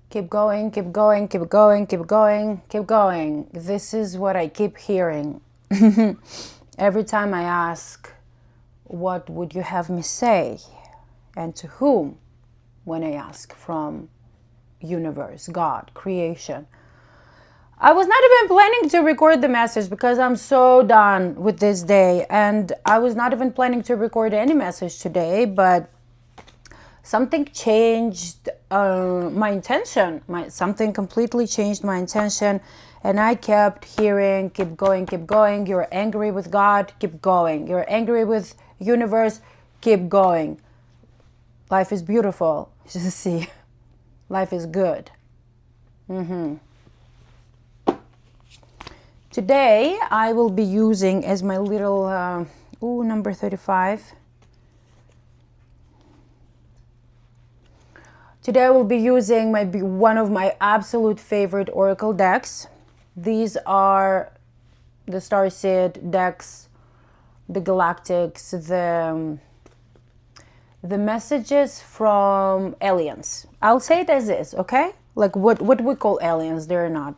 Keep going, keep going, keep going, keep going, keep going. This is what I keep hearing. Every time I ask, what would you have me say? And to whom? When I ask from universe, God, creation. I was not even planning to record the message because I'm so done with this day. And I was not even planning to record any message today, but something changed my intention. Something completely changed my intention. And I kept hearing, keep going, keep going. You're angry with God, keep going. You're angry with universe, keep going. Life is beautiful. Just see, life is good. Today, I will be using as my little, number 35. Today, I will be using one of my absolute favorite oracle decks. These are the Starseed decks, the Galactics, the messages from aliens. I'll say it as is, okay? Like what we call aliens. They're not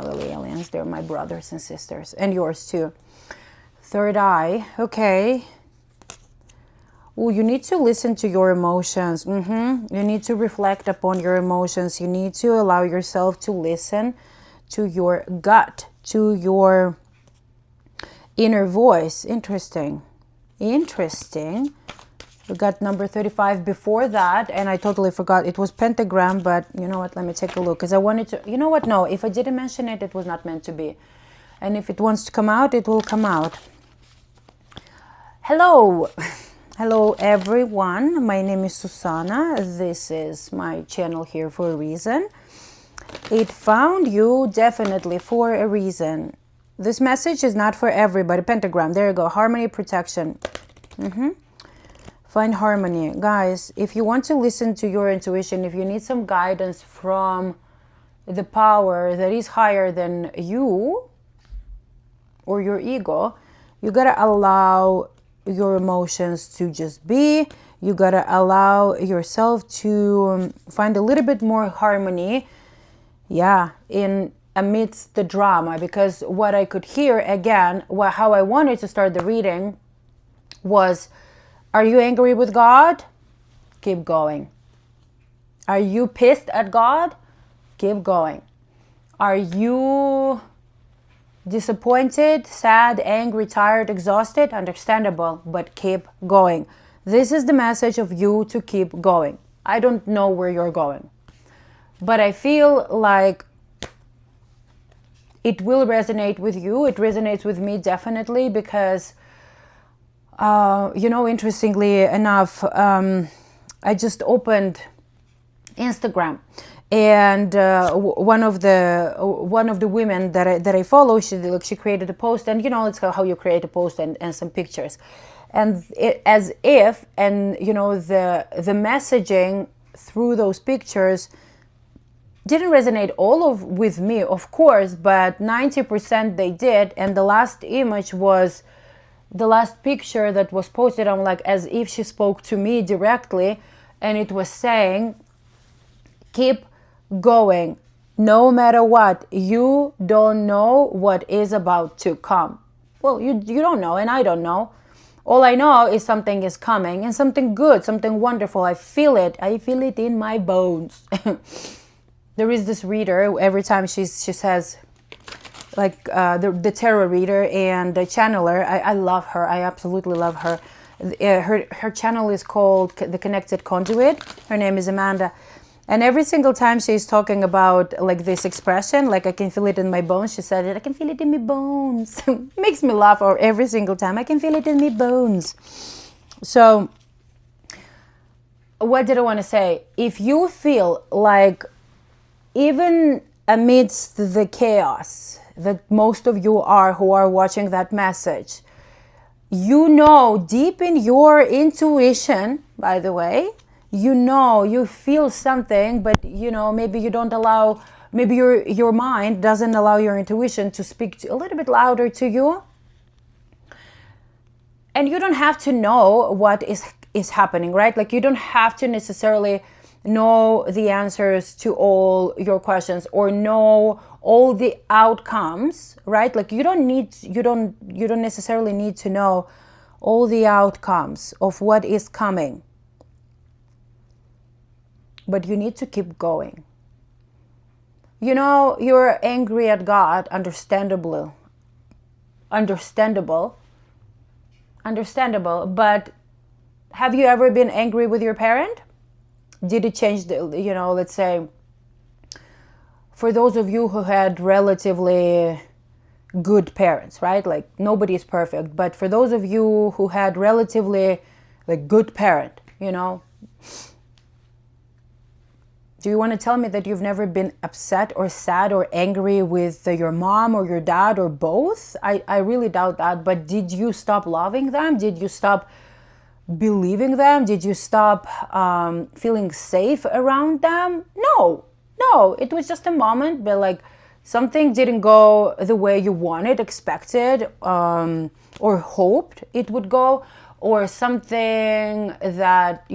really aliens. They're my brothers and sisters, and yours too. Third eye, okay. Oh, you need to listen to your emotions. You need to reflect upon your emotions. You need to allow yourself to listen to your gut, to your inner voice. Interesting. We got number 35 before that, and I totally forgot. It was pentagram, but you know what? Let me take a look, because I wanted to... You know what? No, if I didn't mention it, it was not meant to be. And if it wants to come out, it will come out. Hello. Hello, everyone. My name is Susana. This is my channel here for a reason. It found you definitely for a reason. This message is not for everybody. Pentagram. There you go. Harmony, protection. Find harmony. Guys, if you want to listen to your intuition, if you need some guidance from the power that is higher than you or your ego, you gotta allow your emotions to just be. You gotta allow yourself to find a little bit more harmony, in amidst the drama. Because what I could hear again, how I wanted to start the reading was, are you angry with God? Keep going. Are you pissed at God? Keep going. Are you disappointed, sad, angry, tired, exhausted? Understandable, but keep going. This is the message of you to keep going. I don't know where you're going, but I feel like it will resonate with you. It resonates with me definitely, because interestingly enough, I just opened Instagram, and one of the women that I follow, she created a post, and it's how you create a post and some pictures, and the messaging through those pictures didn't resonate with me, of course, but 90% they did. And the last image was the last picture that was posted. I'm like, as if she spoke to me directly, and it was saying, keep going, no matter what. You don't know what is about to come. Well, you don't know, and I don't know. All I know is something is coming, and something good, something wonderful. I feel it in my bones. There is this reader, every time she says, like the tarot reader and the channeler. I love her. I absolutely love her. Her channel is called The Connected Conduit. Her name is Amanda. And every single time she's talking about like this expression, like I can feel it in my bones. She said it, I can feel it in my bones. Makes me laugh every single time. I can feel it in my bones. So what did I want to say? If you feel like, even amidst the chaos that most of you are who are watching that message, deep in your intuition, by the way, you feel something, but maybe you don't allow, maybe your mind doesn't allow your intuition to speak a little bit louder to you. And you don't have to know what is happening, right? Like, you don't have to necessarily know the answers to all your questions or know all the outcomes, right? Like you don't necessarily need to know all the outcomes of what is coming, but you need to keep going. You're angry at God, understandable, but have you ever been angry with your parent? Did it change let's say, for those of you who had relatively good parents, right? Like nobody is perfect, but for those of you who had relatively like good parent, do you want to tell me that you've never been upset or sad or angry with your mom or your dad or both? I really doubt that. But did you stop loving them? Did you stop believing them? Did you stop feeling safe around them? No, it was just a moment, but like something didn't go the way you wanted, expected, or hoped it would go, or something that,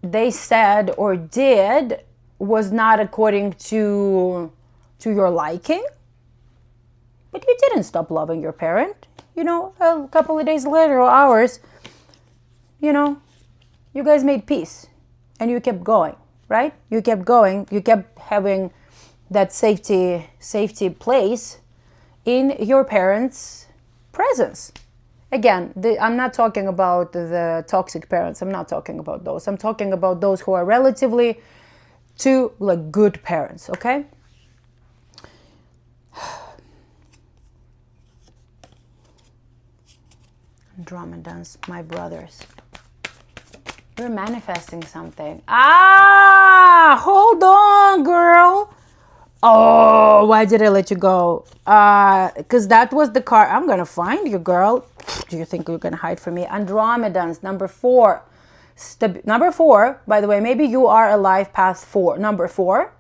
they said or did was not according to your liking. But you didn't stop loving your parent. A couple of days later or hours, you guys made peace and you kept going, right? You kept going. You kept having that safety place in your parents' presence. Again, I'm not talking about the toxic parents. I'm not talking about those. I'm talking about those who are relatively to like good parents, okay? Drum and dance, my brothers. You're manifesting something. Hold on, girl. Oh, why did I let you go? Because that was the card. I'm going to find you, girl. Do you think you're going to hide from me? Andromedans, number 4. Number 4, by the way, maybe you are a life path 4. Number 4.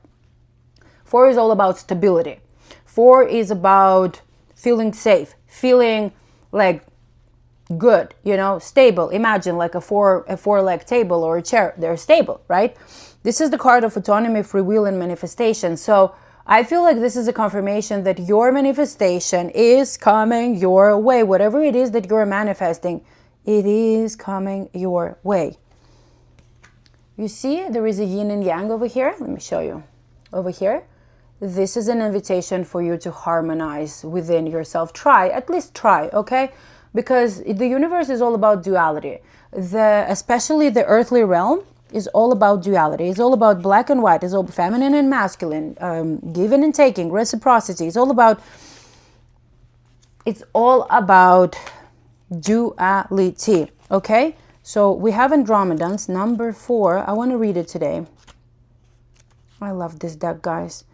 4 is all about stability. 4 is about feeling safe, feeling like good, stable. Imagine like a four-leg table or a chair. They're stable, right? This is the card of autonomy, free will, and manifestation. So I feel like this is a confirmation that your manifestation is coming your way. Whatever it is that you're manifesting, it is coming your way. You see, there is a yin and yang over here. Let me show you. Over here. This is an invitation for you to harmonize within yourself. At least try, okay? Because the universe is all about duality. Especially the earthly realm is all about duality. It's all about black and white. It's all feminine and masculine, giving and taking, reciprocity. It's all about duality. Okay? So we have Andromedans, number 4. I want to read it today. I love this deck, guys.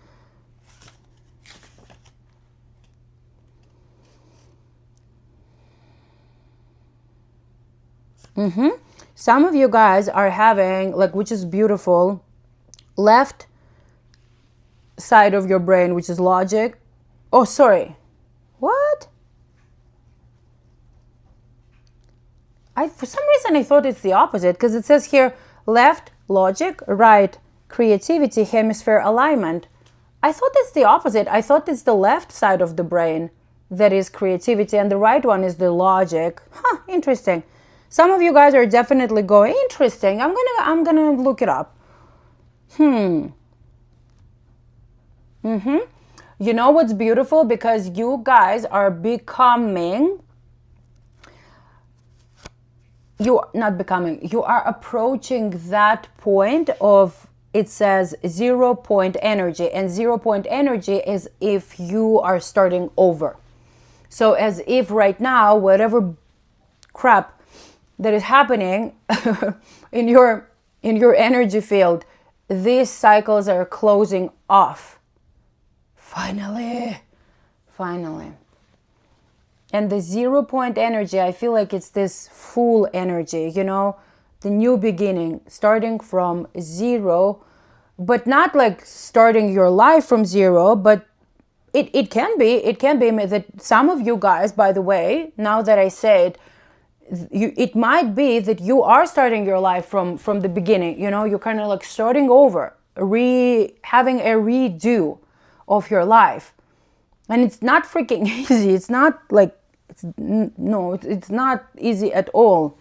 Some of you guys are having, which is beautiful, left side of your brain, which is logic. Oh, sorry. What? For some reason, I thought it's the opposite, because it says here, left, logic, right, creativity, hemisphere alignment. I thought it's the opposite. I thought it's the left side of the brain that is creativity, and the right one is the logic. Interesting. Some of you guys are definitely going, interesting. I'm gonna look it up. You know what's beautiful? Because you guys are becoming, you are approaching that point of, it says 0 point energy, and 0 point energy is if you are starting over. So as if right now, whatever crap that is happening in your energy field, these cycles are closing off. Finally. And the 0 point energy, I feel like it's this full energy, the new beginning, starting from 0, but not like starting your life from 0, but it can be that some of you guys, by the way, now that I say it, it might be that you are starting your life from the beginning. You're kind of like starting over, having a redo of your life. And it's not freaking easy. It's not like, it's not easy at all.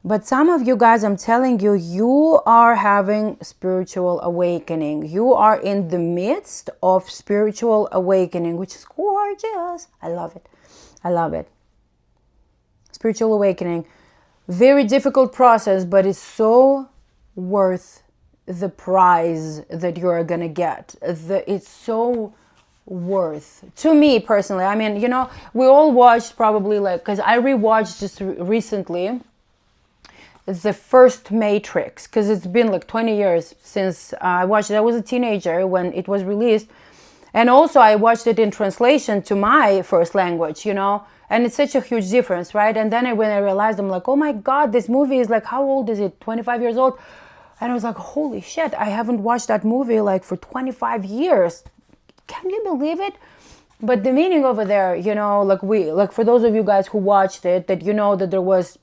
But some of you guys, I'm telling you, you are having spiritual awakening. You are in the midst of spiritual awakening, which is gorgeous. I love it. I love it. Spiritual awakening. Very difficult process, but it's so worth the prize that you're going to get. It's so worth, to me personally. I mean, we all watched probably, like, because I rewatched just recently the first Matrix, because it's been like 20 years since I watched it. I was a teenager when it was released. And also I watched it in translation to my first language, and it's such a huge difference, right? And then when I realized, I'm like, oh my God, this movie is like, how old is it? 25 years old? And I was like, holy shit, I haven't watched that movie like for 25 years. Can you believe it? But the meaning over there, like for those of you guys who watched it, that that there was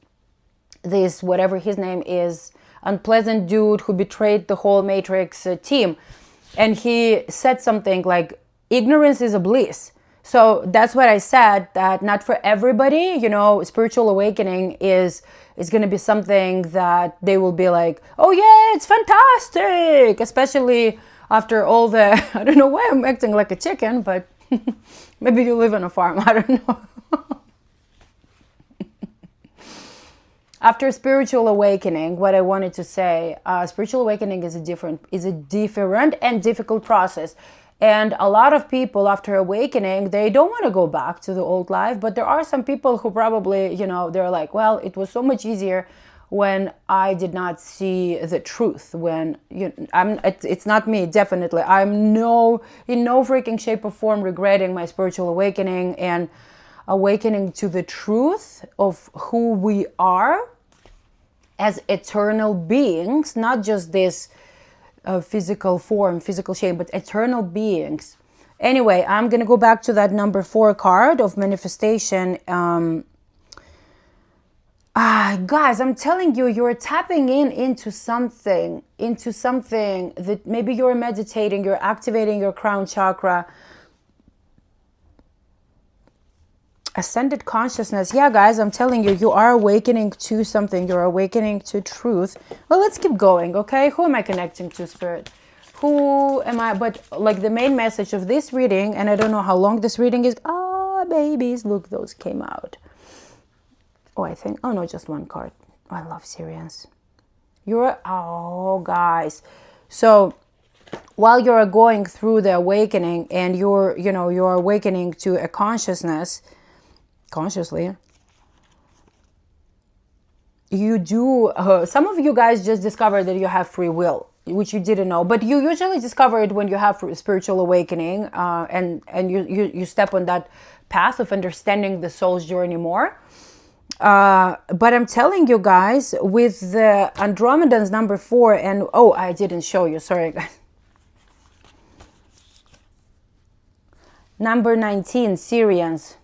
this, whatever his name is, unpleasant dude who betrayed the whole Matrix team. And he said something like, ignorance is a bliss. So that's what I said, that not for everybody, spiritual awakening is going to be something that they will be like, oh yeah, it's fantastic. Especially after all the, I don't know why I'm acting like a chicken, but maybe you live on a farm, I don't know. After spiritual awakening, what I wanted to say, spiritual awakening is a different and difficult process. And a lot of people after awakening, they don't want to go back to the old life. But there are some people who probably, they're like, well, it was so much easier when I did not see the truth. When it's not me, definitely. I'm in no freaking shape or form regretting my spiritual awakening and awakening to the truth of who we are as eternal beings, not just this physical form, physical shape, but eternal beings. Anyway, I'm going to go back to that number 4 card of manifestation. Guys, I'm telling you, you're tapping into something that maybe you're meditating, you're activating your crown chakra. Ascended consciousness. Yeah, guys, I'm telling you, you are awakening to something. You're awakening to truth. Well, let's keep going, okay? Who am I connecting to, Spirit? Who am I? But like the main message of this reading, and I don't know how long this reading is. Babies, look, those came out. Oh no, just one card. Oh, I love Syrians. Guys. So while you're going through the awakening and you're awakening to a consciousness, consciously, you do, some of you guys just discovered that you have free will, which you didn't know, but you usually discover it when you have spiritual awakening, and you step on that path of understanding the soul's journey more. But I'm telling you guys, with the Andromedans number 4, and I didn't show you, sorry guys. Number 19, Syrians.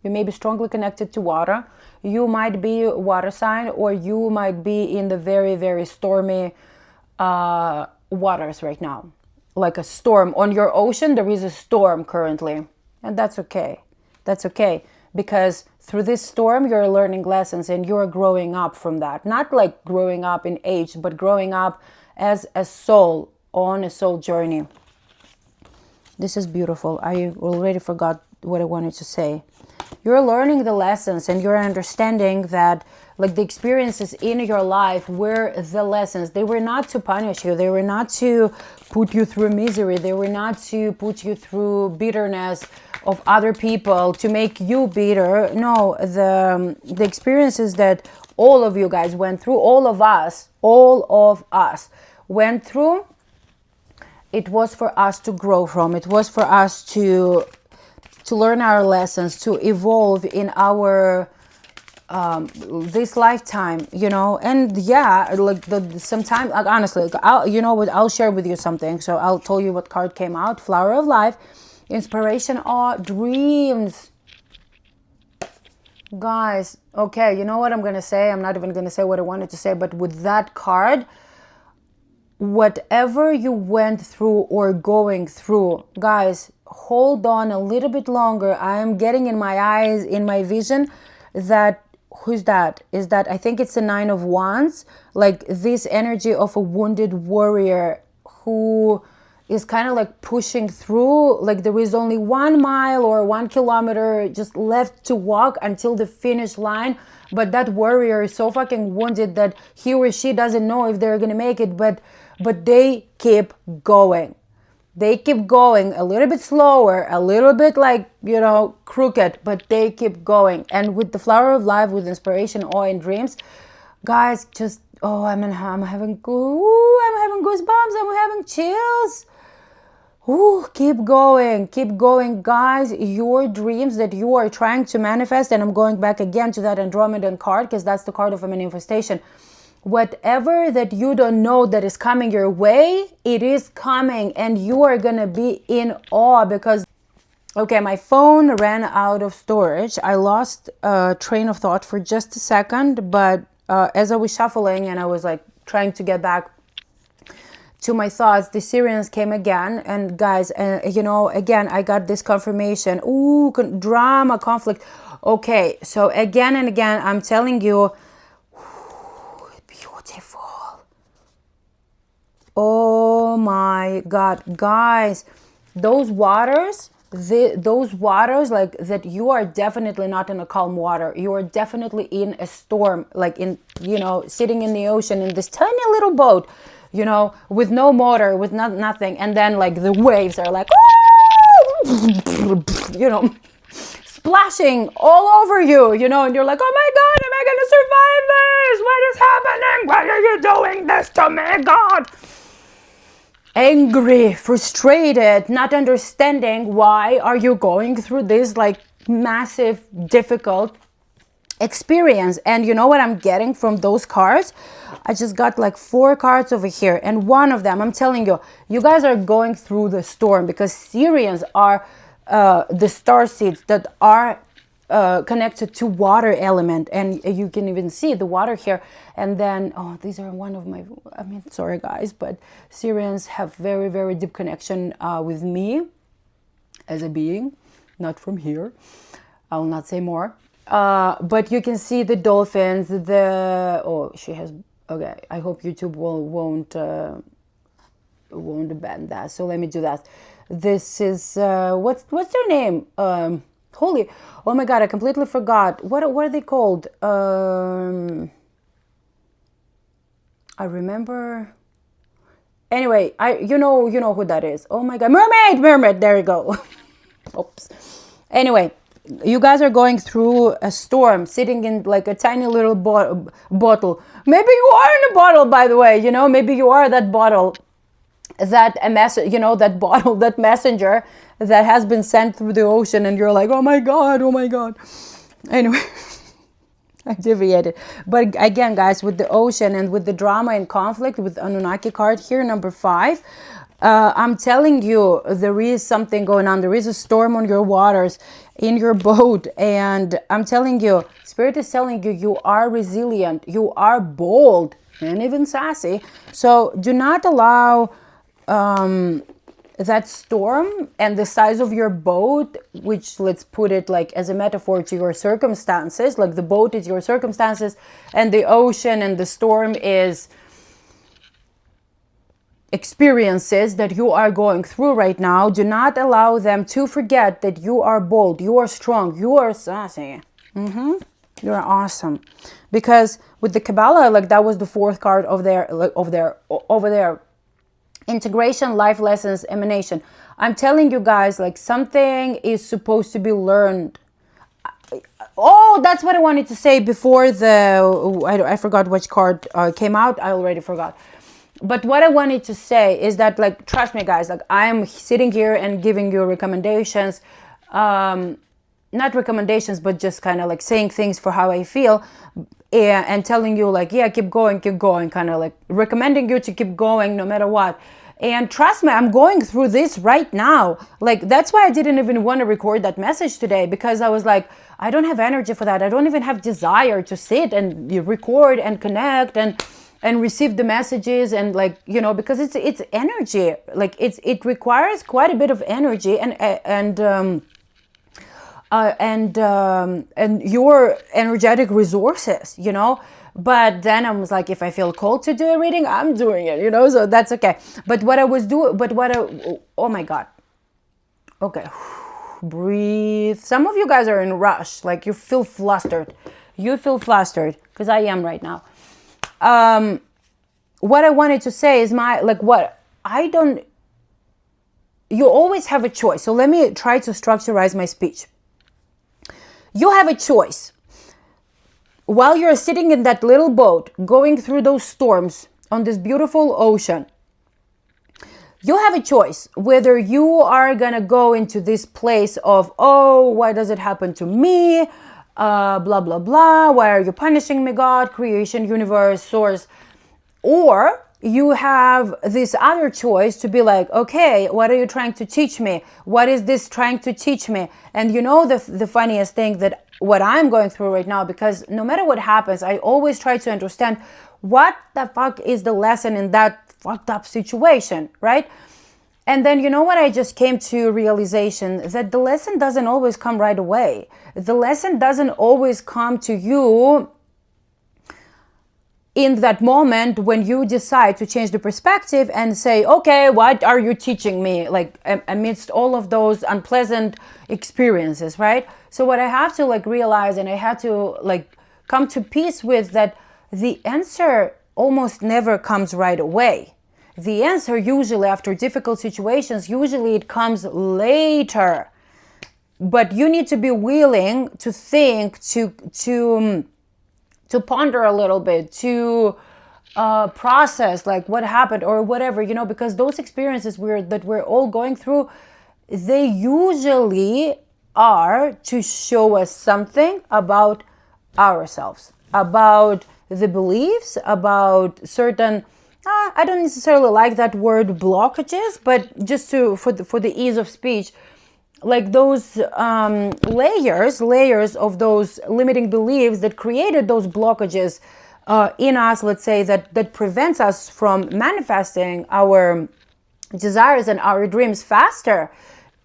You may be strongly connected to water. You might be a water sign, or you might be in the very, very stormy waters right now. Like a storm. On your ocean, there is a storm currently. And that's okay. That's okay. Because through this storm, you're learning lessons and you're growing up from that. Not like growing up in age, but growing up as a soul, on a soul journey. This is beautiful. I already forgot what I wanted to say. You're learning the lessons and you're understanding that, like, the experiences in your life were the lessons. They were not to punish you. They were not to put you through misery. They were not to put you through bitterness of other people to make you bitter. No, the experiences that all of you guys went through, all of us went through, it was for us to grow from. It was for us to learn our lessons, to evolve in our this lifetime, and yeah, like sometimes, like, honestly, like, I'll share with you something. So I'll tell you what card came out. Flower of Life Inspiration or dreams. Guys, okay, you know what I'm going to say? I'm not even going to say what I wanted to say, but with that card, whatever you went through or going through, guys, hold on a little bit longer. I am getting in my eyes, in my vision, that who's that? Is that, I think it's the Nine of Wands, like this energy of a wounded warrior who is kind of like pushing through, like there is only 1 mile or 1 kilometer just left to walk until the finish line. But that warrior is so fucking wounded that he or she doesn't know if they're gonna make it, but they keep going. They keep going a little bit slower, a little bit like, you know, crooked, but they keep going. And with the Flower of Life, with inspiration, awe, and dreams, guys, just, oh, I'm having goosebumps, I'm having chills. Ooh, keep going, guys. Your dreams that you are trying to manifest, and I'm going back again to that Andromedan card because that's the card of a manifestation. Whatever that you don't know that is coming your way, it is coming, and you are gonna be in awe because, okay, my phone ran out of storage. I lost a train of thought for just a second, but as I was shuffling and I was like trying to get back to my thoughts, the Sirians came again. And guys, you know, again, I got this confirmation. Ooh, drama, conflict. Okay, so again and again, I'm telling you, beautiful. Oh my God, guys, those waters, those waters, like that, you are definitely not in a calm water. You are definitely in a storm, like in, you know, sitting in the ocean in this tiny little boat, you know, with no motor, with nothing. And then like the waves are like, you know, splashing all over you, you know, and you're like, oh my God, am I going to survive this? What is happening? Why are you doing this to me, God? Angry, frustrated, not understanding why are you going through this like massive, difficult experience. And you know what I'm getting from those cards? I just got like 4 cards over here, and one of them, I'm telling you, you guys are going through the storm because Sirians are the star seeds that are connected to water element, and you can even see the water here. And then, oh, these are one of my, I mean, sorry guys, but Sirians have very, very deep connection with me as a being, not from here. I will not say more. But you can see the dolphins, oh, she has, okay, I hope YouTube won't ban that, so let me do that. This is, what's their name? Holy, oh my God, I completely forgot. What are they called? I remember. Anyway, you know who that is. Oh my God, mermaid. There you go. Oops. Anyway, you guys are going through a storm, sitting in like a tiny little bottle. Maybe you are in a bottle, by the way. You know, maybe you are that bottle, that you know, that bottle, that messenger that has been sent through the ocean, and you're like, oh my God. Anyway. I deviated. But again, guys, with the ocean and with the drama and conflict, with Anunnaki card here, number 5, I'm telling you, there is something going on. There is a storm on your waters, in your boat. And I'm telling you, Spirit is telling you, you are resilient, you are bold, and even sassy. So do not allow that storm and the size of your boat, which, let's put it like as a metaphor to your circumstances, like the boat is your circumstances and the ocean and the storm is experiences that you are going through right now. Do not allow them to forget that you are bold, you are strong, you are sassy. You're awesome. Because with the Kabbalah, like that was the 4th card of their, like over there. Integration, life lessons, emanation. I'm telling you guys, like something is supposed to be learned. Oh, that's what I wanted to say before I forgot which card came out. I already forgot. But what I wanted to say is that, like, trust me guys, like I'm sitting here and giving you recommendations, not recommendations, but just kind of like saying things for how I feel. And telling you like, yeah, keep going, kind of like recommending you to keep going no matter what. And trust me, I'm going through this right now. Like, that's why I didn't even want to record that message today, because I was like, I don't have energy for that. I don't even have desire to sit and record and connect and receive the messages, and like, you know, because it's energy. Like, it requires quite a bit of energy and your energetic resources, you know. But then I was like, if I feel called to do a reading, I'm doing it, you know, so that's okay. But oh my God. Okay. Breathe. Some of you guys are in rush, like you feel flustered. Because I am right now. What I wanted to say is you always have a choice. So let me try to structurize my speech. You have a choice. While you're sitting in that little boat, going through those storms on this beautiful ocean, you have a choice whether you are going to go into this place of, oh, why does it happen to me? Blah, blah, blah. Why are you punishing me, God, creation, universe, source? Or you have this other choice to be like, okay, what are you trying to teach me? What is this trying to teach me? And you know, the funniest thing, that what I'm going through right now, because no matter what happens, I always try to understand what the fuck is the lesson in that fucked up situation, right? And then, you know what, I just came to realization that the lesson doesn't always come right away. The lesson doesn't always come to you in that moment when you decide to change the perspective and say, okay, what are you teaching me? Like, amidst all of those unpleasant experiences, right? So what I have to realize, and I had to come to peace with, that the answer almost never comes right away. The answer usually, after difficult situations, usually it comes later. But you need to be willing to think, to ponder a little bit, to process what happened or whatever, you know, because those experiences that we're all going through, they usually are to show us something about ourselves, about the beliefs, about certain, I don't necessarily like that word blockages, but just for the ease of speech, like those layers of those limiting beliefs that created those blockages in us, let's say, that prevents us from manifesting our desires and our dreams faster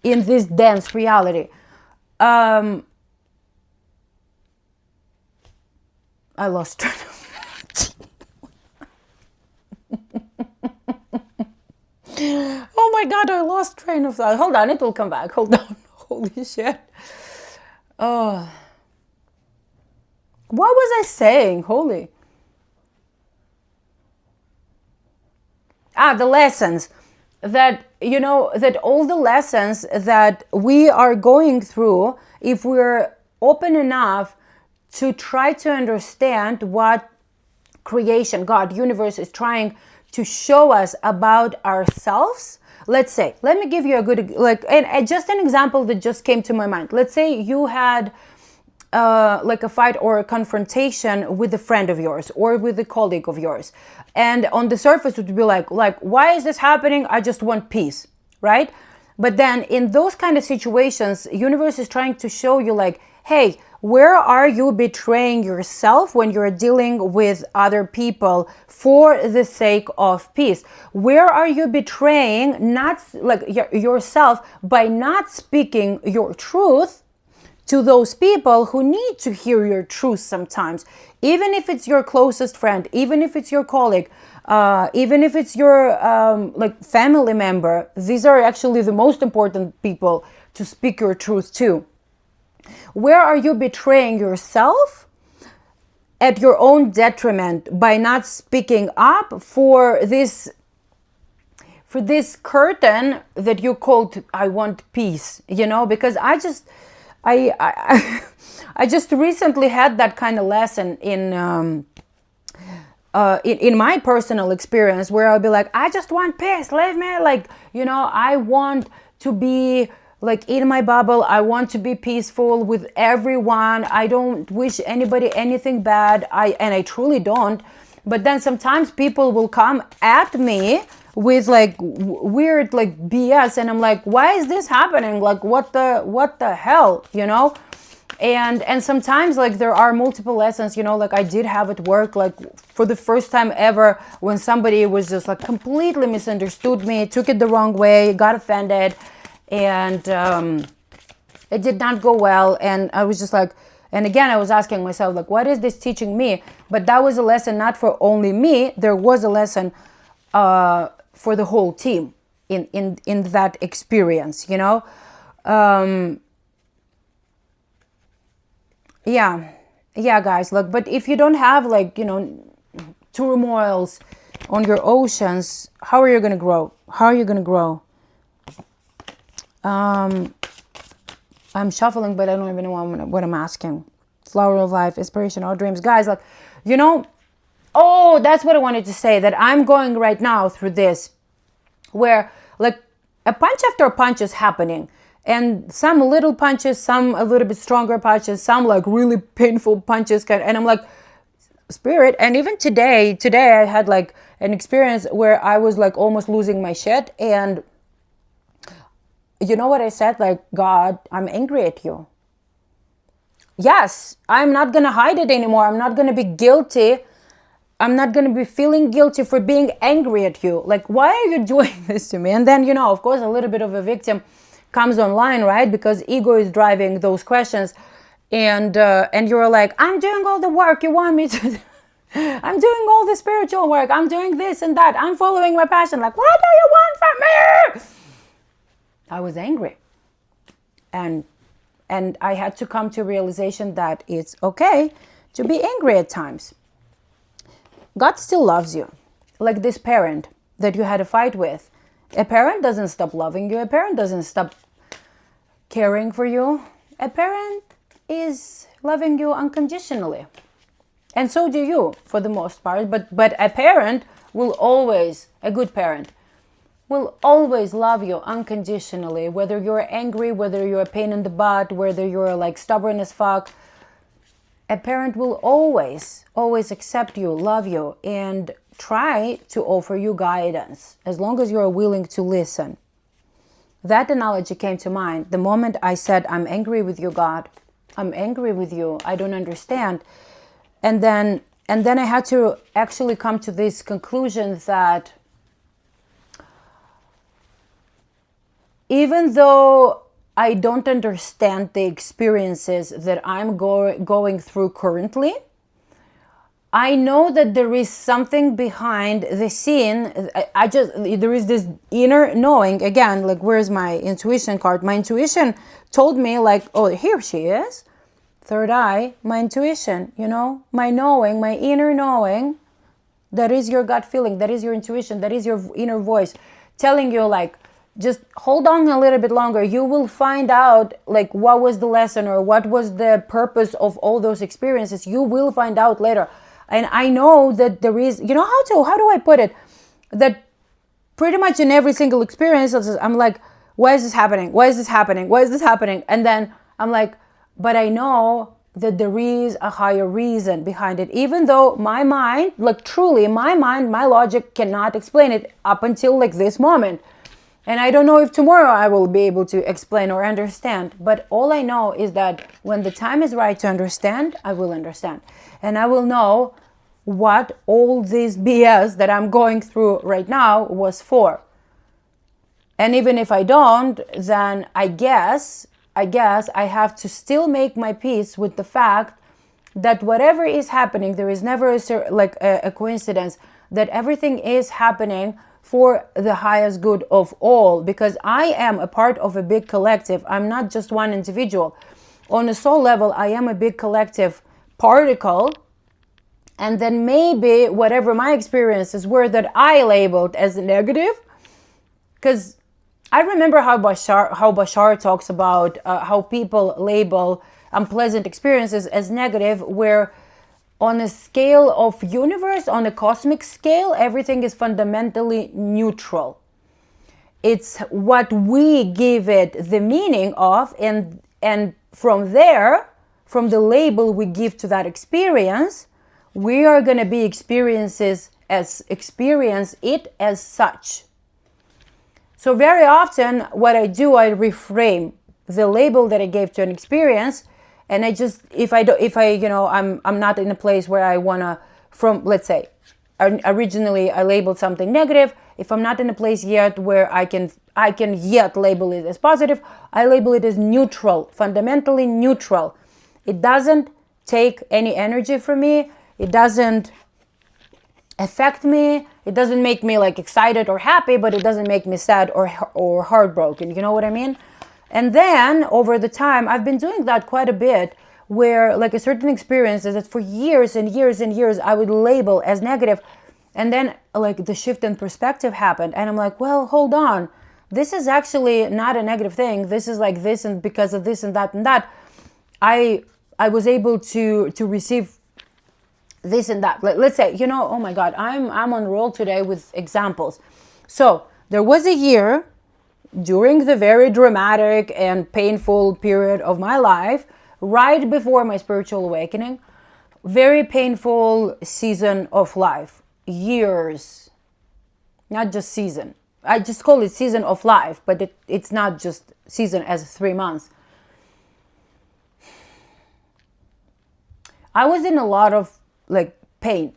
in this dense reality. I lost track of Oh my God, I lost train of thought. Hold on, it will come back. Hold on. Holy shit. Oh. What was I saying? Holy. The lessons. That, you know, that all the lessons that we are going through, if we're open enough to try to understand what creation, God, universe is trying to show us about ourselves. Let's say, let me give you a good, and just an example that just came to my mind. Let's say you had a fight or a confrontation with a friend of yours or with a colleague of yours. And on the surface it would be like, why is this happening? I just want peace, right? But then in those kind of situations, universe is trying to show you hey, where are you betraying yourself when you're dealing with other people for the sake of peace? Where are you betraying yourself by not speaking your truth to those people who need to hear your truth sometimes? Even if it's your closest friend, even if it's your colleague, even if it's your family member, these are actually the most important people to speak your truth to. Where are you betraying yourself at your own detriment by not speaking up for this curtain that you called I want peace, you know? Because I just recently had that kind of lesson in my personal experience, where I'll be like, I just want peace, leave me, I want to be in my bubble. I want to be peaceful with everyone. I don't wish anybody anything bad. I truly don't. But then sometimes people will come at me with like weird like BS, and I'm like, why is this happening? Like, what the hell, you know? And sometimes like there are multiple lessons, you know, like I did have at work, like for the first time ever, when somebody was just like completely misunderstood me, took it the wrong way, got offended, and it did not go well. And I was just like, and again, I was asking myself, like, what is this teaching me? But that was a lesson not for only me. There was a lesson for the whole team in that experience, you know. Yeah, guys, look, but if you don't have like, you know, turmoils on your oceans, how are you going to grow? How are you going to grow? I'm shuffling, but I don't even know what I'm asking. Flower of life, inspiration, all dreams. Guys, like, you know, oh, that's what I wanted to say, that I'm going right now through this, where like a punch after a punch is happening. And some little punches, some a little bit stronger punches, some like really painful punches. And I'm like, Spirit. And even today I had like an experience where I was like almost losing my shit. And you know what I said? Like, God, I'm angry at you. Yes, I'm not going to hide it anymore. I'm not going to be guilty. I'm not going to be feeling guilty for being angry at you. Like, why are you doing this to me? And then, you know, of course, a little bit of a victim comes online, right? Because ego is driving those questions. And you're like, I'm doing all the work you want me to do. I'm doing all the spiritual work. I'm doing this and that. I'm following my passion. Like, what do you want from me? I was angry. And I had to come to realization that it's okay to be angry at times. God still loves you. Like this parent that you had a fight with. A parent doesn't stop loving you. A parent doesn't stop caring for you. A parent is loving you unconditionally. And so do you, for the most part. But a parent will always, a good parent, will always love you unconditionally. Whether you're angry, whether you're a pain in the butt, whether you're like stubborn as fuck. A parent will always accept you, love you, and try to offer you guidance as long as you're willing to listen. That analogy came to mind the moment I said, I'm angry with you, God. I'm angry with you. I don't understand. And then I had to actually come to this conclusion that even though I don't understand the experiences that I'm going through currently, I know that there is something behind the scene. There is this inner knowing. Again, like, where's my intuition card? My intuition told me, like, oh, here she is. Third eye, my intuition, you know, my knowing, my inner knowing. That is your gut feeling. That is your intuition. That is your inner voice telling you, like, just hold on a little bit longer. You will find out, like, what was the lesson or what was the purpose of all those experiences. You will find out later. And I know that there is, you know, how do I put it? That pretty much in every single experience, I'm like, why is this happening? Why is this happening? Why is this happening? And then I'm like, but I know that there is a higher reason behind it. Even though my mind, like truly my mind, my logic cannot explain it up until like this moment. And I don't know if tomorrow I will be able to explain or understand. But all I know is that when the time is right to understand, I will understand. And I will know what all this BS that I'm going through right now was for. And even if I don't, then I guess I have to still make my peace with the fact that whatever is happening, there is never a coincidence, that everything is happening for the highest good of all, because I am a part of a big collective. I'm not just one individual. On a soul level, I am a big collective particle, and then maybe whatever my experiences were that I labeled as negative, because I remember how Bashar talks about how people label unpleasant experiences as negative, where on a scale of universe, on a cosmic scale, everything is fundamentally neutral. It's what we give it the meaning of, and from there, from the label we give to that experience, we are going to be experience it as such. So very often what I do, I reframe the label that I gave to an experience, and I just, if I'm not in a place where I want to, from, let's say, originally I labeled something negative. If I'm not in a place yet where I can yet label it as positive, I label it as neutral, fundamentally neutral. It doesn't take any energy from me. It doesn't affect me. It doesn't make me like excited or happy, but it doesn't make me sad or heartbroken. You know what I mean? And then over the time, I've been doing that quite a bit, where like a certain experience that for years and years and years I would label as negative, and then like the shift in perspective happened, and I'm like, well, hold on, this is actually not a negative thing. This is like this, and because of this and that, I was able to receive this and that. Let's say, oh my God, I'm on roll today with examples. So there was a year during the very dramatic and painful period of my life, right before my spiritual awakening, very painful season of life, years, not just season. I just call it season of life, but it's not just season as 3 months. I was in a lot of like pain,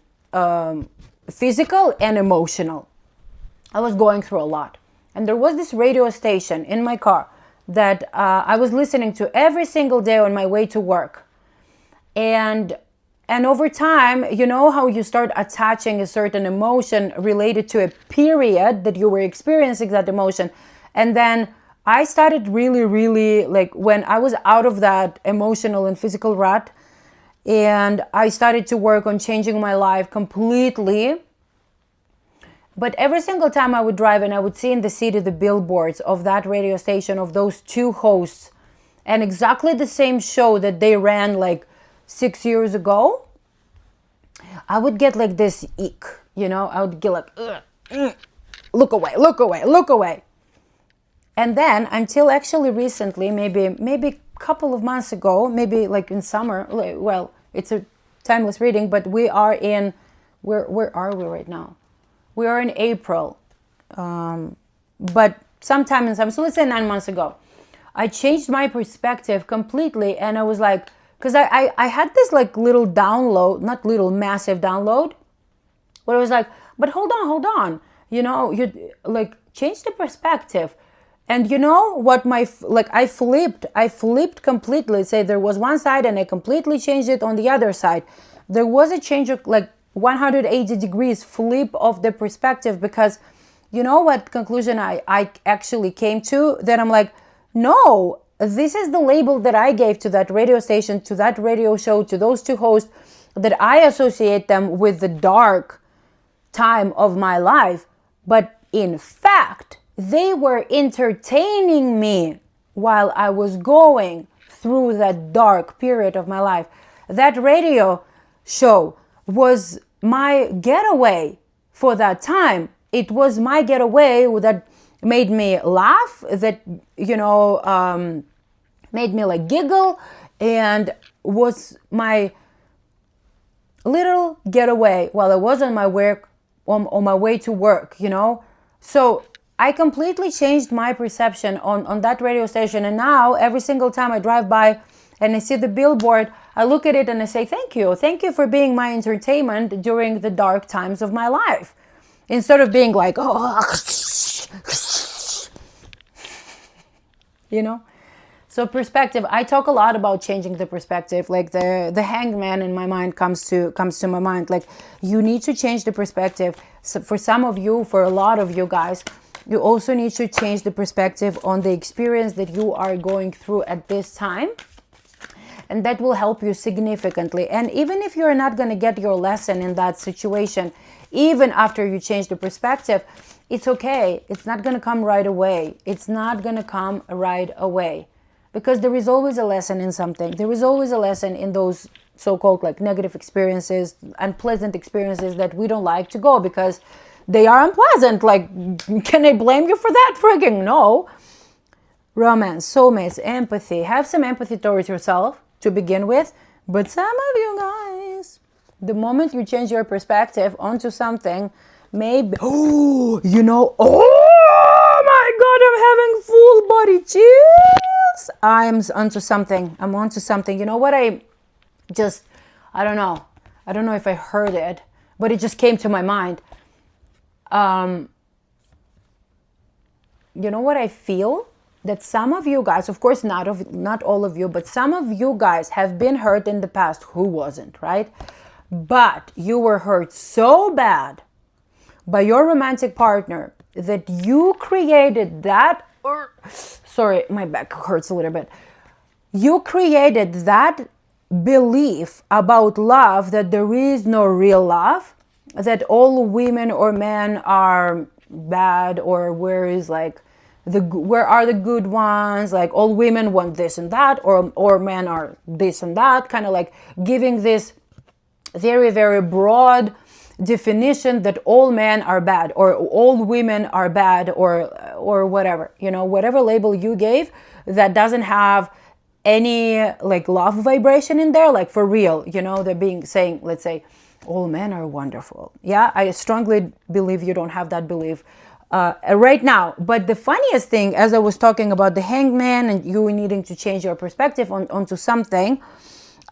physical and emotional. I was going through a lot. And there was this radio station in my car that I was listening to every single day on my way to work. And over time, you know how you start attaching a certain emotion related to a period that you were experiencing that emotion. And then I started really, really, like when I was out of that emotional and physical rut, and I started to work on changing my life completely. But every single time I would drive and I would see in the city the billboards of that radio station, of those two hosts, and exactly the same show that they ran like 6 years ago, I would get like this ick, I would get like, look away, look away, look away. And then until actually recently, maybe a couple of months ago, maybe like in summer, well, it's a timeless reading, but we are in, where are we right now? We are in April, but sometime in summer, so let's say 9 months ago, I changed my perspective completely, and I was like, because I had this like little download, not little, massive download, where I was like, but hold on, you like change the perspective. And you know what, I flipped completely. Say there was one side and I completely changed it on the other side. There was a change of like 180 degrees flip of the perspective, because you know what conclusion I actually came to? That I'm like, no, this is the label that I gave to that radio station, to that radio show, to those two hosts, that I associate them with the dark time of my life. But in fact, they were entertaining me while I was going through that dark period of my life. That radio show was my getaway for that time. It was my getaway that made me laugh, that, made me like giggle, and was my little getaway while I was on my way to work, So I completely changed my perception on that radio station. And now every single time I drive by and I see the billboard, I look at it and I say, thank you for being my entertainment during the dark times of my life. Instead of being like, So perspective, I talk a lot about changing the perspective. Like the hanged man in my mind comes to my mind. Like, you need to change the perspective. So for some of you, for a lot of you guys, you also need to change the perspective on the experience that you are going through at this time. And that will help you significantly. And even if you're not going to get your lesson in that situation, even after you change the perspective, it's okay. It's not going to come right away. It's not going to come right away. Because there is always a lesson in something. There is always a lesson in those so-called like negative experiences, unpleasant experiences that we don't like to go because they are unpleasant. Like, can I blame you for that? Frigging no. Romance, soulmates, empathy. Have some empathy towards yourself to begin with. But some of you guys, The moment you change your perspective onto something, maybe, oh my God, I'm having full body chills. I'm onto something. I'm onto something. You know what? I don't know. I don't know if I heard it, but it just came to my mind. You know what I feel? That some of you guys, of course not all of you, but some of you guys have been hurt in the past. Who wasn't, right? But you were hurt so bad by your romantic partner that you created that, sorry, my back hurts a little bit. You created that belief about love, that there is no real love, that all women or men are bad, or where are the good ones, like all women want this and that, or men are this and that, kind of like giving this very, very broad definition that all men are bad or all women are bad, or whatever, whatever label you gave that doesn't have any like love vibration in there, like for real, they're saying, let's say, all men are wonderful. Yeah, I strongly believe you don't have that belief right now. But the funniest thing, as I was talking about the Hanged Man and you needing to change your perspective onto something,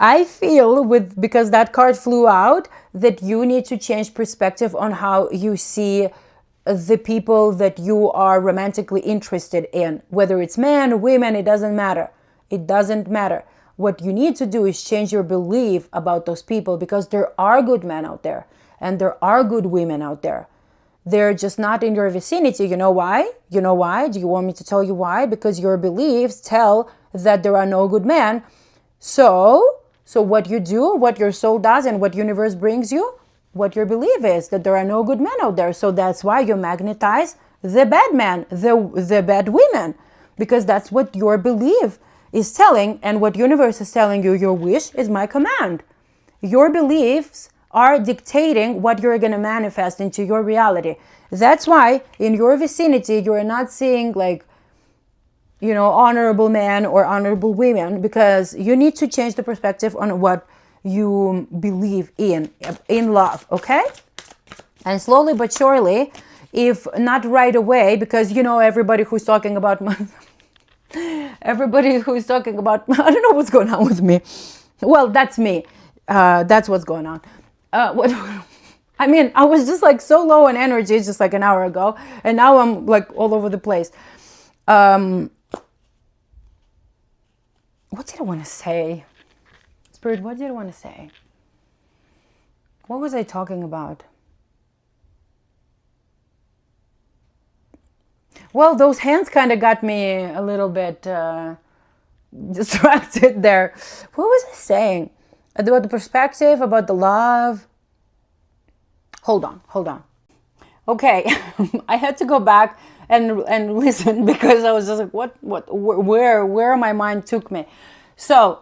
I feel because that card flew out, that you need to change perspective on how you see the people that you are romantically interested in, whether it's men, women, it doesn't matter. It doesn't matter. What you need to do is change your belief about those people, because there are good men out there and there are good women out there. They're just not in your vicinity. You know why? Do you want me to tell you why? Because your beliefs tell that there are no good men. So what you do, what your soul does, and what universe brings you, what your belief is, that there are no good men out there. So that's why you magnetize the bad men, the bad women, because that's what your belief is telling, and what universe is telling you. Your wish is my command. Your beliefs are dictating what you're going to manifest into your reality. That's why in your vicinity, you're not seeing like, honorable men or honorable women, because you need to change the perspective on what you believe in love, okay? And slowly but surely, if not right away, because everybody who's talking about everybody who's talking about, I don't know what's going on with me. Well, that's me. That's what's going on. I was just like so low on energy just like an hour ago, and now I'm like all over the place. What did I want to say? Spirit, what did I want to say? What was I talking about? Well, those hands kind of got me a little bit distracted there. What was I saying? About the perspective, about the love. Hold on. Okay, I had to go back and listen, because I was just like, where my mind took me. So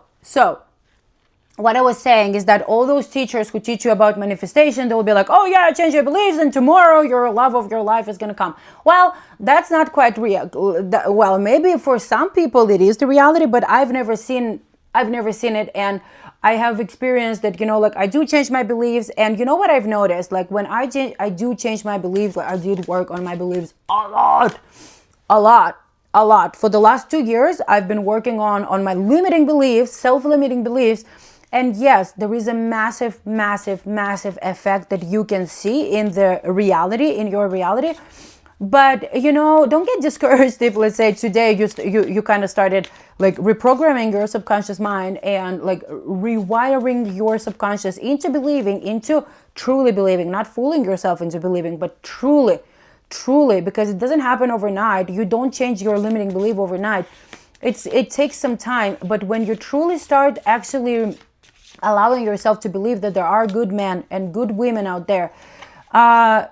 what I was saying is that all those teachers who teach you about manifestation, they will be like, oh yeah, change your beliefs and tomorrow your love of your life is going to come. Well, that's not quite real. Well, maybe for some people it is the reality, but I've never seen it. And I have experienced that, like I do change my beliefs. And you know what I've noticed? Like when I do change my beliefs, like I did work on my beliefs a lot. For the last 2 years, I've been working on my limiting beliefs, self-limiting beliefs. And yes, there is a massive effect that you can see in your reality. But, don't get discouraged if, let's say, today you kind of started like reprogramming your subconscious mind and like rewiring your subconscious into truly believing, not fooling yourself into believing, but truly, because it doesn't happen overnight. You don't change your limiting belief overnight. It takes some time. But when you truly start actually allowing yourself to believe that there are good men and good women out there,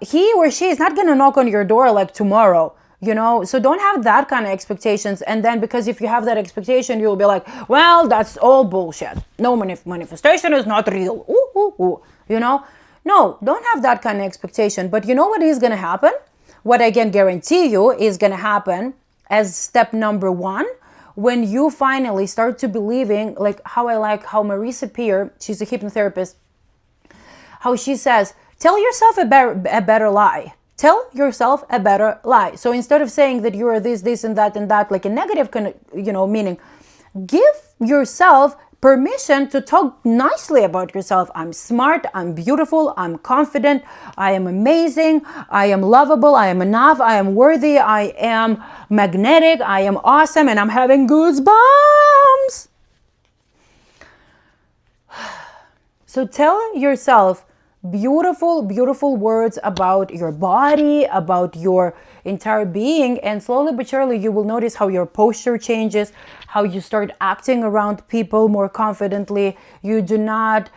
he or she is not going to knock on your door like tomorrow, so don't have that kind of expectations. And then, because if you have that expectation, you'll be like, well, that's all bullshit. No, manifestation is not real. No, don't have that kind of expectation. But you know what is going to happen? What I can guarantee you is going to happen as step number 1, when you finally start to believing, like how Marisa Peer, she's a hypnotherapist, how she says, tell yourself a better lie. Tell yourself a better lie. So instead of saying that you are this, and that, like a negative kind of, meaning, give yourself permission to talk nicely about yourself. I'm smart, I'm beautiful, I'm confident, I am amazing, I am lovable, I am enough, I am worthy, I am magnetic, I am awesome, and I'm having goosebumps. So tell yourself beautiful, beautiful words about your body, about your entire being, and slowly but surely you will notice how your posture changes, how you start acting around people more confidently. You do not,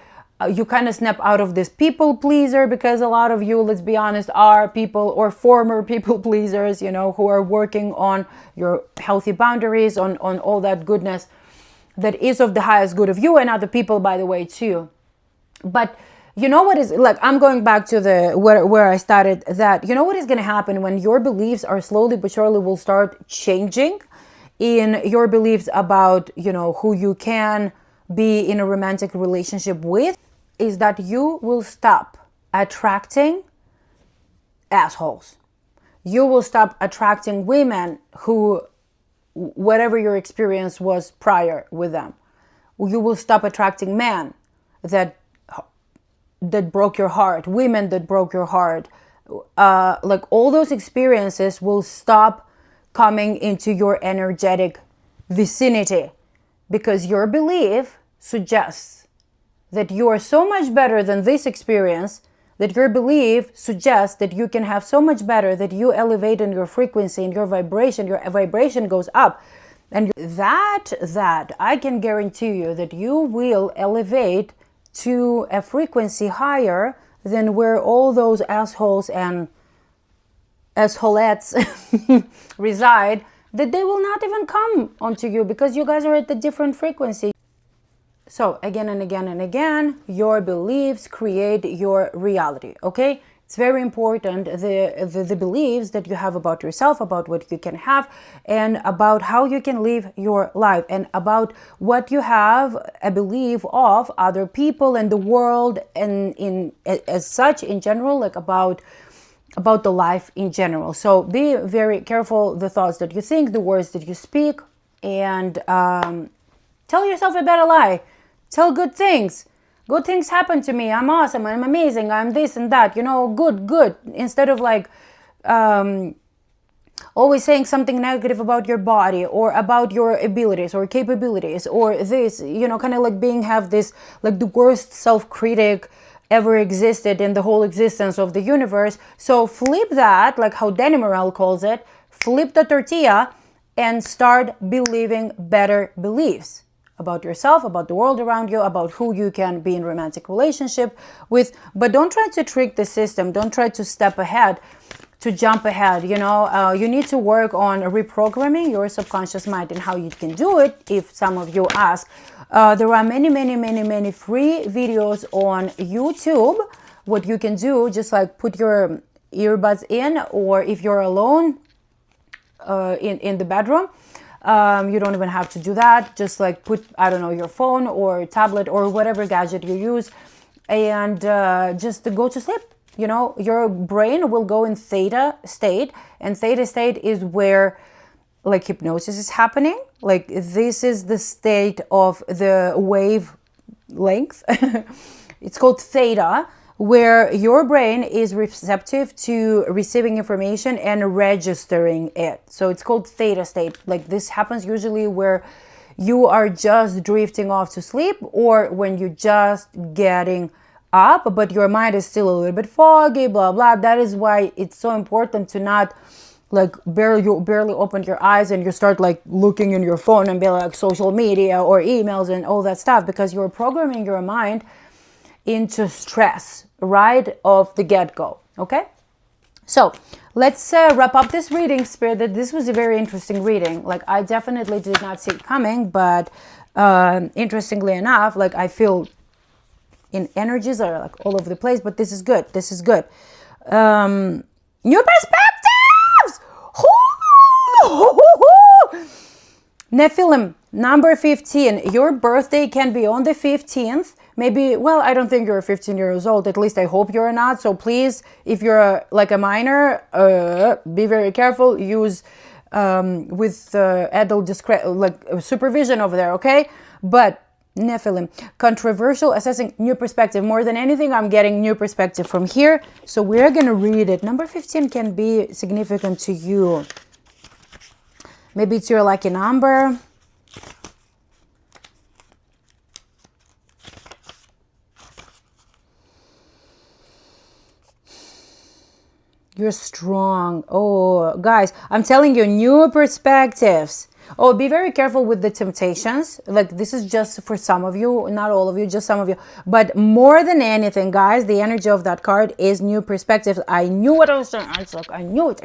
you kind of snap out of this people pleaser, because a lot of you, let's be honest, are people or former people pleasers, who are working on your healthy boundaries, on all that goodness that is of the highest good of you and other people, by the way, too. But you know what is, like, I'm going back to the where I started, that what is going to happen when your beliefs are slowly but surely will start changing in your beliefs about who you can be in a romantic relationship with, is that you will stop attracting assholes. You will stop attracting women who, whatever your experience was prior with them, you will stop attracting men that broke your heart, women that broke your heart. Like, all those experiences will stop coming into your energetic vicinity, because your belief suggests that you are so much better than this experience, that your belief suggests that you can have so much better, that you elevate in your frequency and your vibration goes up. And that I can guarantee you that you will elevate to a frequency higher than where all those assholes and assholettes reside, that they will not even come onto you, because you guys are at a different frequency. So again and again and again, your beliefs create your reality, okay? It's very important, the beliefs that you have about yourself, about what you can have, and about how you can live your life, and about what you have a belief of other people and the world, and as such in general, like about the life in general. So be very careful the thoughts that you think, the words that you speak, and tell yourself a better lie. Tell good things. Good things happen to me. I'm awesome. I'm amazing. I'm this and that. Good. Instead of like always saying something negative about your body or about your abilities or capabilities or this, kind of like have this, like, the worst self-critic ever existed in the whole existence of the universe. So flip that, like how Danny Morel calls it, flip the tortilla and start believing better beliefs about yourself, about the world around you, about who you can be in romantic relationship with. But don't try to trick the system. Don't try to step ahead, to jump ahead. You need to work on reprogramming your subconscious mind. And how you can do it, if some of you ask, there are many free videos on YouTube. What you can do, just like put your earbuds in, or if you're alone in the bedroom, you don't even have to do that. Just like put, I don't know, your phone or tablet or whatever gadget you use, and just to go to sleep. Your brain will go in theta state, and theta state is where, like, hypnosis is happening. Like, this is the state of the wave length. It's called theta, where your brain is receptive to receiving information and registering it. So it's called theta state. Like, this happens usually where you are just drifting off to sleep, or when you're just getting up, but your mind is still a little bit foggy, blah, blah. That is why it's so important to not, like, barely open your eyes and you start, like, looking in your phone and be like social media or emails and all that stuff, because you're programming your mind into stress right off the get-go. Okay, so let's wrap up this reading, Spirit. That this was a very interesting reading. Like, I definitely did not see it coming, but interestingly enough, like, I feel in energies are like all over the place, but this is good. New perspectives. Nephilim, Number 15, your birthday can be on the 15th. Maybe, well, I don't think you're 15 years old. At least I hope you're not. So please, if you're like a minor, be very careful. Use with adult supervision over there, okay? But Nephilim, controversial, assessing new perspective. More than anything, I'm getting new perspective from here. So we're going to read it. Number 15 can be significant to you. Maybe it's your lucky number. You're strong. Oh, guys, I'm telling you, new perspectives. Oh, be very careful with the temptations. Like, this is just for some of you, not all of you, just some of you. But more than anything, guys, the energy of that card is new perspectives. I knew what I was saying. I knew it.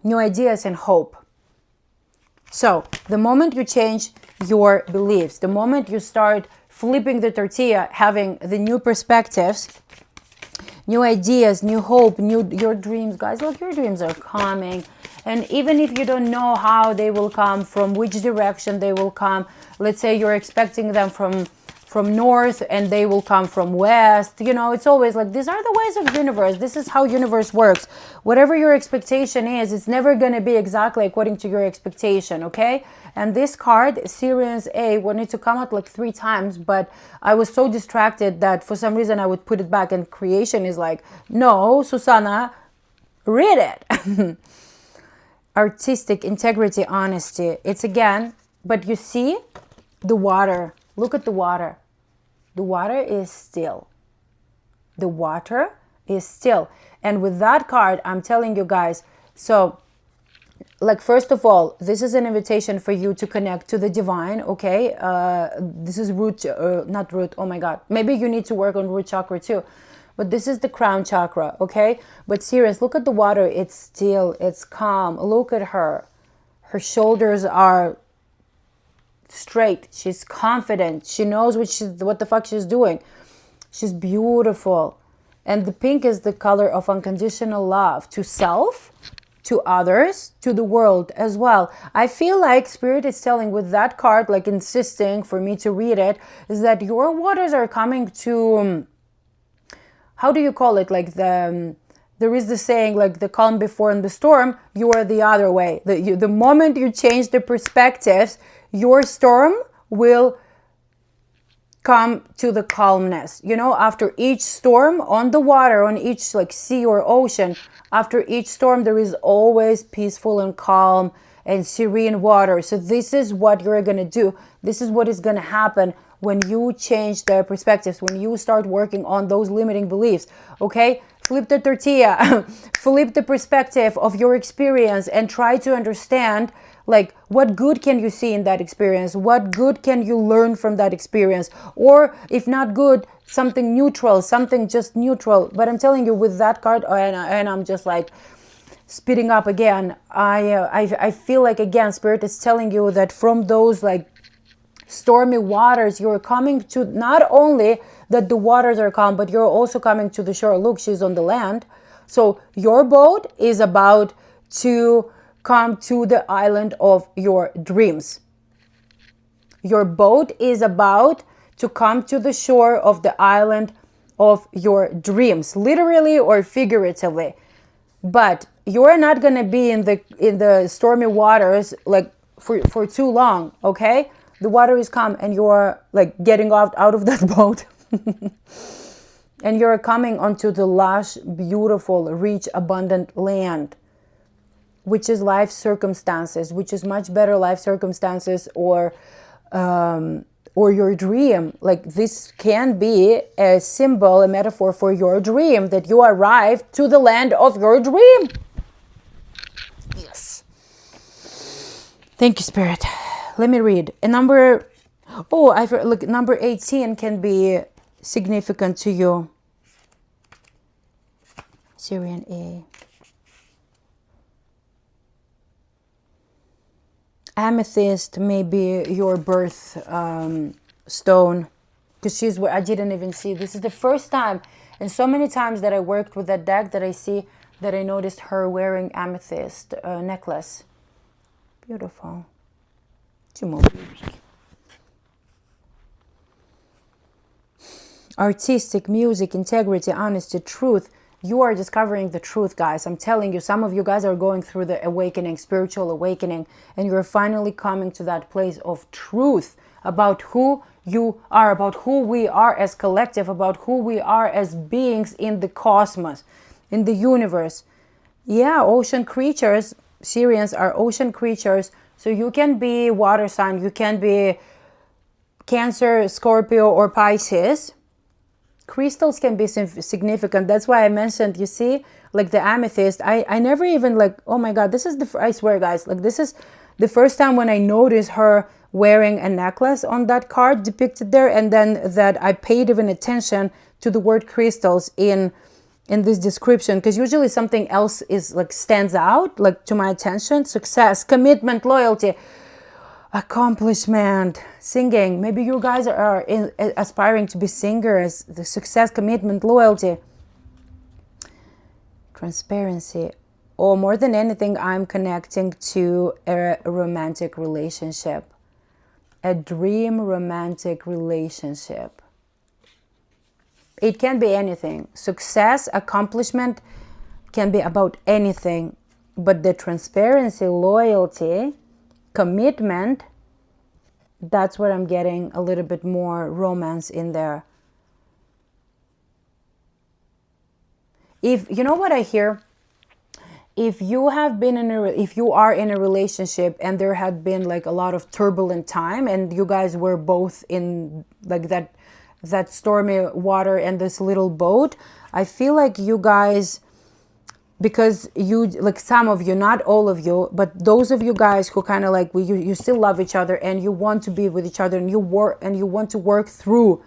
New ideas and hope. So, the moment you change your beliefs, the moment you start flipping the tortilla, having the new perspectives, new ideas, new hope, your dreams, guys, look, your dreams are coming. And even if you don't know how they will come, from which direction they will come, let's say you're expecting them from north and they will come from west, you know, it's always like, these are the ways of universe. This is how universe works. Whatever your expectation is, it's never going to be exactly according to your expectation, okay? And this card, Sirius A, wanted to come out like 3 times, but I was so distracted that for some reason I would put it back, and creation is like, no, Susanna, read it. Artistic integrity, honesty. It's again, but you see the water. Look at the water. The water is still. The water is still. And with that card, I'm telling you guys, so like, first of all, this is an invitation for you to connect to the divine, okay? This is not root, oh my God. Maybe you need to work on root chakra too. But this is the crown chakra, okay? But serious, look at the water. It's still, it's calm. Look at her. Her shoulders are straight. She's confident. She knows what the fuck she's doing. She's beautiful. And the pink is the color of unconditional love to self, to others, to the world as well. I feel like Spirit is telling with that card, like insisting for me to read it, is that your waters are coming to, how do you call it? Like there is the saying, like the calm before the storm, you are the other way. The moment you change the perspectives, your storm will come to the calmness. You know, after each storm on the water, on each like sea or ocean, after each storm, there is always peaceful and calm and serene water. So this is what you're going to do. This is what is going to happen when you change the perspectives, when you start working on those limiting beliefs, okay? Flip the tortilla, flip the perspective of your experience and try to understand, like, what good can you see in that experience? What good can you learn from that experience? Or if not good, something neutral, something just neutral. But I'm telling you, with that card, and I'm just like speeding up again, I feel like, again, Spirit is telling you that from those like stormy waters, you're coming to not only that the waters are calm, but you're also coming to the shore. Look, she's on the land. So your boat is about to come to the island of your dreams. Your boat is about to come to the shore of the island of your dreams, literally or figuratively. But you're not going to be in the stormy waters like for too long, okay? The water is calm and you're like getting out of that boat. And you're coming onto the lush, beautiful, rich, abundant land, which is life circumstances, which is much better life circumstances, or your dream. Like, this can be a symbol, a metaphor for your dream, that you arrived to the land of your dream. Yes. Thank you, Spirit. Let me read. Number 18 can be significant to you. Sirian A. Amethyst may be your birth stone, because she's where I didn't even see. This is the first time, and so many times that I worked with that deck, that I noticed her wearing amethyst necklace. Beautiful. Artistic, music, integrity, honesty, truth. You are discovering the truth, guys. I'm telling you, some of you guys are going through the awakening, spiritual awakening, and you're finally coming to that place of truth about who you are, about who we are as collective, about who we are as beings in the cosmos, in the universe. Yeah, ocean creatures. Sirians are ocean creatures. So you can be water sign, you can be Cancer, Scorpio, or Pisces. Crystals can be significant. That's why I mentioned, you see, like the amethyst. I never even like, oh my God, this is I swear, guys, like this is the first time when I noticed her wearing a necklace on that card depicted there, and then that I paid even attention to the word crystals in this description, because usually something else is like stands out like to my attention. Success, commitment, loyalty, accomplishment, singing. Maybe you guys are aspiring to be singers. The success, commitment, loyalty, transparency. Or more than anything, I'm connecting to a romantic relationship, a dream romantic relationship. It can be anything. Success, accomplishment can be about anything. But the transparency, loyalty, commitment, that's what I'm getting a little bit more romance in there. If you know what I hear, if you have been if you are in a relationship and there had been like a lot of turbulent time and you guys were both in like that stormy water and this little boat, I feel like you guys, because you, like some of you, not all of you, but those of you guys who kind of like you still love each other and you want to be with each other and you want to work through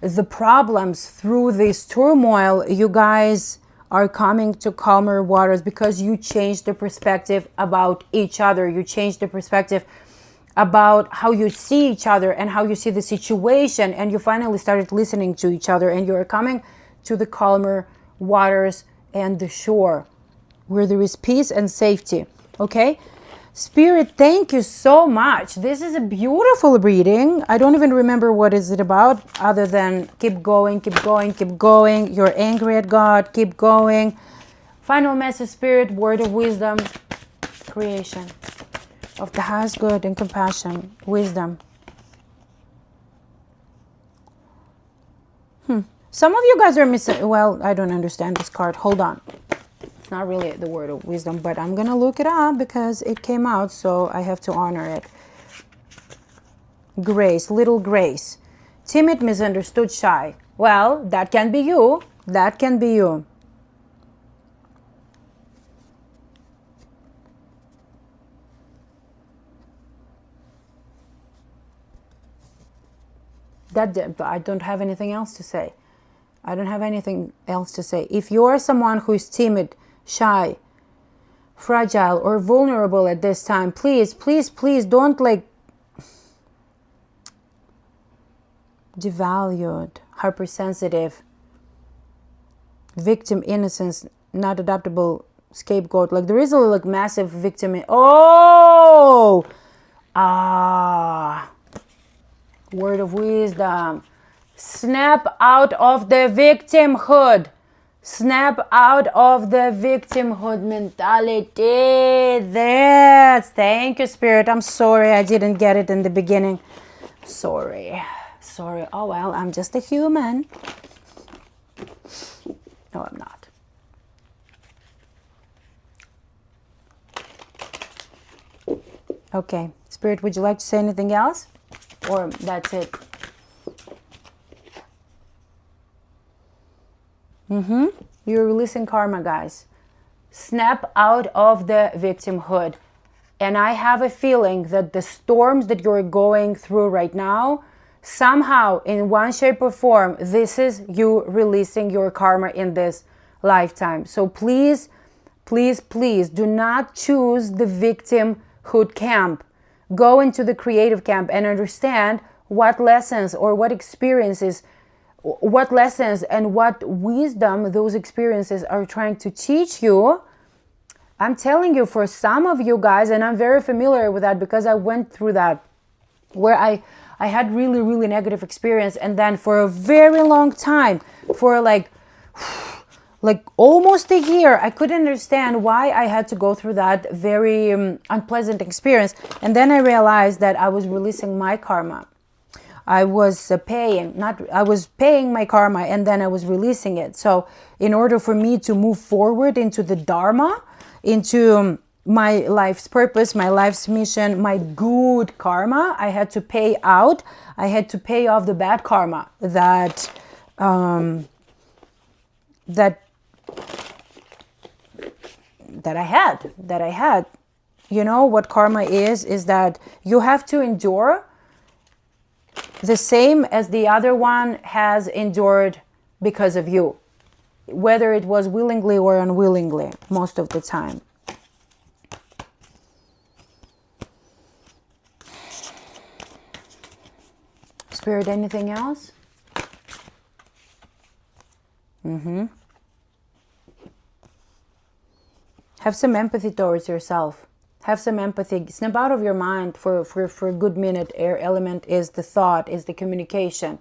the problems, through this turmoil, you guys are coming to calmer waters because you changed the perspective about each other. You changed the perspective about how you see each other and how you see the situation, and you finally started listening to each other, and you are coming to the calmer waters and the shore where there is peace and safety. Okay, Spirit, thank you so much. This is a beautiful reading. I don't even remember what is it about other than keep going, keep going, keep going. You're angry at God, keep going. Final message, Spirit, word of wisdom, creation of the highest good and compassion, wisdom. Some of you guys are missing. Well, I don't understand this card. Hold on. It's not really the word of wisdom, but I'm going to look it up because it came out, so I have to honor it. Grace, little grace. Timid, misunderstood, shy. Well, that can be you. That can be you. I don't have anything else to say. I don't have anything else to say. If you are someone who is timid, shy, fragile, or vulnerable at this time, please, please, please don't like devalued, hypersensitive, victim, innocence, not adaptable, scapegoat. Like there is a like massive victim. Word of wisdom. Snap out of the victimhood. Snap out of the victimhood mentality. Thank you, Spirit. I'm sorry I didn't get it in the beginning. Sorry. Oh well, I'm just a human. No, I'm not. Okay. Spirit, would you like to say anything else? Or that's it? You're releasing karma, guys. Snap out of the victimhood. And I have a feeling that the storms that you're going through right now, somehow, in one shape or form, this is you releasing your karma in this lifetime. So please, please, please do not choose the victimhood camp. Go into the creative camp and understand what lessons or what experiences, what lessons and what wisdom those experiences are trying to teach you. I'm telling you, for some of you guys, and I'm very familiar with that because I went through that where I had really, really negative experience. And then for a very long time, for like almost a year, I couldn't understand why I had to go through that very unpleasant experience. And then I realized that I was releasing my karma. I was paying my karma, and then I was releasing it. So in order for me to move forward into the Dharma, into my life's purpose, my life's mission, my good karma, I had to pay out. I had to pay off the bad karma that I had. You know what karma is that you have to endure the same as the other one has endured because of you, whether it was willingly or unwillingly, most of the time. Spirit, anything else? Have some empathy towards yourself. Have some empathy. Snap out of your mind for a good minute. Air element is the thought, is the communication.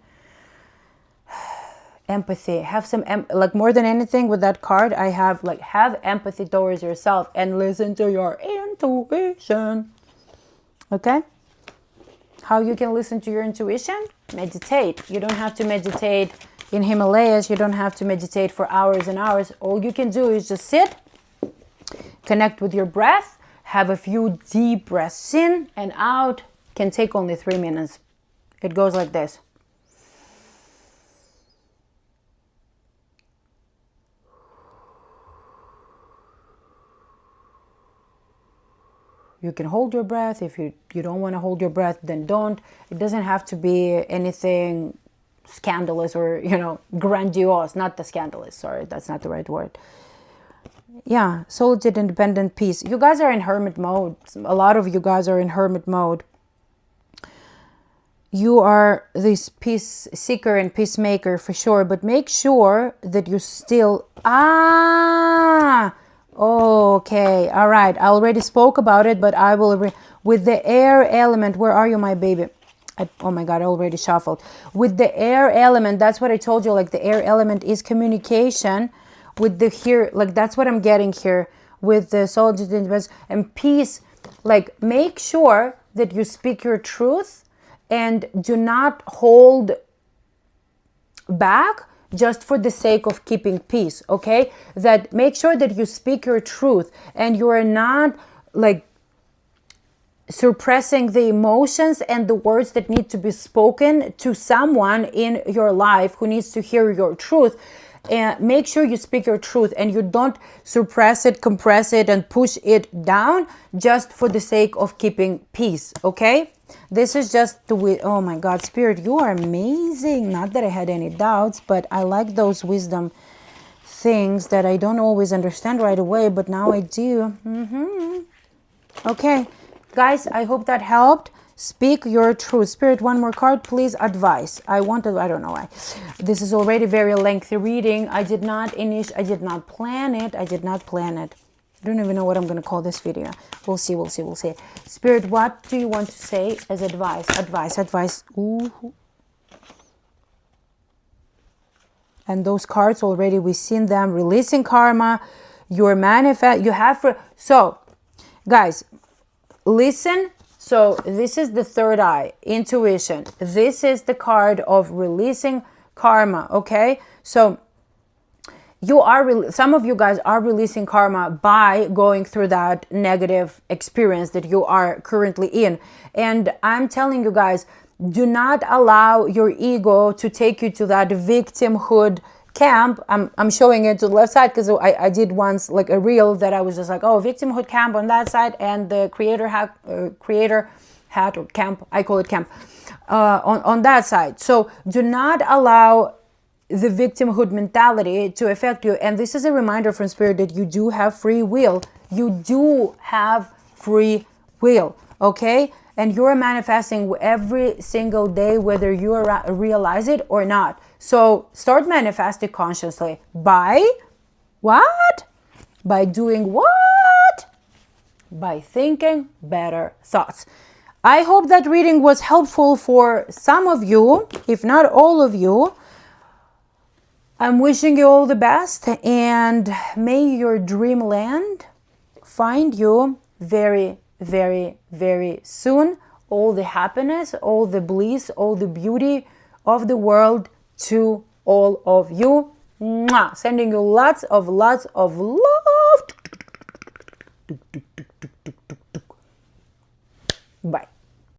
Empathy. Have some, like more than anything with that card, I have like, have empathy towards yourself and listen to your intuition. Okay? How you can listen to your intuition? Meditate. You don't have to meditate in Himalayas. You don't have to meditate for hours and hours. All you can do is just sit, connect with your breath, have a few deep breaths in and out. Can take only 3 minutes. It goes like this. You can hold your breath. If you don't want to hold your breath, then don't. It doesn't have to be anything scandalous or, grandiose. Not the scandalous. Sorry, that's not the right word. Yeah, solitude, independent, peace. You guys are in hermit mode. A lot of you guys are in hermit mode. You are this peace seeker and peacemaker for sure, but make sure that you still... Okay, all right. I already spoke about it, but I will... With the air element, where are you, my baby? Oh my God, I already shuffled. With the air element, that's what I told you, like the air element is communication. With the here, like that's what I'm getting here with the solitude and peace. Like make sure that you speak your truth and do not hold back just for the sake of keeping peace. Okay, that make sure that you speak your truth and you are not like suppressing the emotions and the words that need to be spoken to someone in your life who needs to hear your truth. And make sure you speak your truth and you don't suppress it, compress it, and push it down just for the sake of keeping peace, okay? This is just the way, oh my God, Spirit, you are amazing. Not that I had any doubts, but I like those wisdom things that I don't always understand right away, but now I do. Okay, guys, I hope that helped. Speak your truth. Spirit, one more card, please. Advice. I don't know why. This is already very lengthy reading. I did not plan it. I don't even know what I'm going to call this video. We'll see. Spirit, what do you want to say as advice? Advice. Ooh. And those cards already, we've seen them. Releasing karma. Your manifest. You have. So, guys, listen. So this is the third eye, intuition. This is the card of releasing karma, okay? So some of you guys are releasing karma by going through that negative experience that you are currently in. And I'm telling you guys, do not allow your ego to take you to that victimhood camp. I'm showing it to the left side because I did once like a reel that I was just like, oh, victimhood camp on that side and the creator hat or camp, I call it camp, on that side. So do not allow the victimhood mentality to affect you. And this is a reminder from Spirit that you do have free will. You do have free will, okay? And you're manifesting every single day, whether you realize it or not. So start manifesting consciously by what? By doing what? By thinking better thoughts. I hope that reading was helpful for some of you, if not all of you. I'm wishing you all the best, and may your dreamland find you very, very, very soon. All the happiness, all the bliss, all the beauty of the world to all of you. Mwah! Sending you lots of love. Bye.